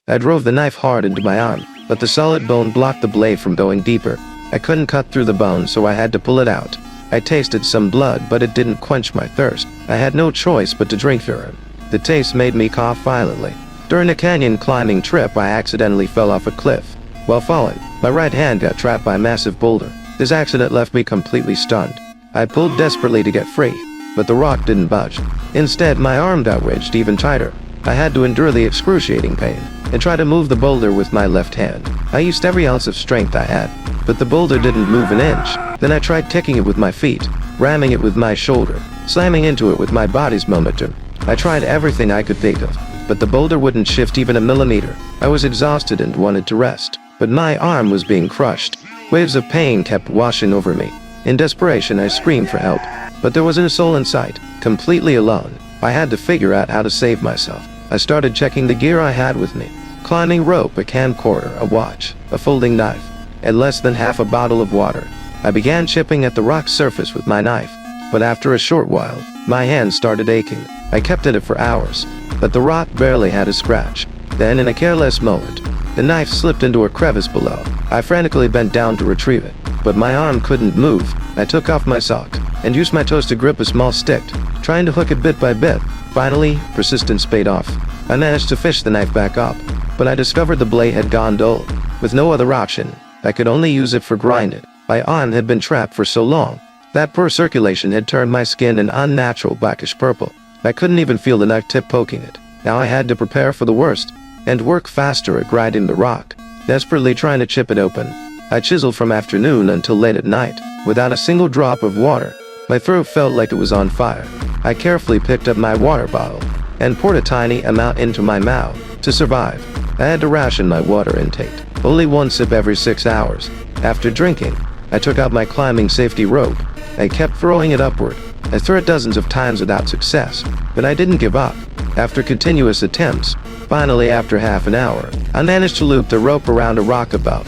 I drove the knife hard into my arm, but the solid bone blocked the blade from going deeper. I couldn't cut through the bone, so I had to pull it out. I tasted some blood, but it didn't quench my thirst. I had no choice but to drink urine. The taste made me cough violently. During a canyon climbing trip, I accidentally fell off a cliff. While falling, my right hand got trapped by a massive boulder. This accident left me completely stunned. I pulled desperately to get free, but the rock didn't budge. Instead, my arm got wedged even tighter. I had to endure the excruciating pain and try to move the boulder with my left hand. I used every ounce of strength I had, but the boulder didn't move an inch. Then I tried kicking it with my feet, ramming it with my shoulder, slamming into it with my body's momentum. I tried everything I could think of, but the boulder wouldn't shift even a millimeter. I was exhausted and wanted to rest, but my arm was being crushed. Waves of pain kept washing over me. In desperation, I screamed for help, but there wasn't a soul in sight. Completely alone, I had to figure out how to save myself. I started checking the gear I had with me. Climbing rope, a camcorder, a watch, a folding knife, and less than half a bottle of water. I began chipping at the rock's surface with my knife, but after a short while, my hands started aching. I kept at it for hours, but the rock barely had a scratch. Then, in a careless moment, the knife slipped into a crevice below. I frantically bent down to retrieve it, but my arm couldn't move. I took off my sock and used my toes to grip a small stick, trying to hook it bit by bit. Finally, persistence paid off. I managed to fish the knife back up, but I discovered the blade had gone dull. With no other option, I could only use it for grinding. My arm had been trapped for so long that poor circulation had turned my skin an unnatural blackish purple. I couldn't even feel the knife tip poking it. Now I had to prepare for the worst and work faster at grinding the rock, desperately trying to chip it open. I chiseled from afternoon until late at night, without a single drop of water. My throat felt like it was on fire. I carefully picked up my water bottle and poured a tiny amount into my mouth. To survive, I had to ration my water intake, only one sip every 6 hours. After drinking, I took out my climbing safety rope. I kept throwing it upward. I threw it dozens of times without success, but I didn't give up. After continuous attempts, finally after half an hour, I managed to loop the rope around a rock above.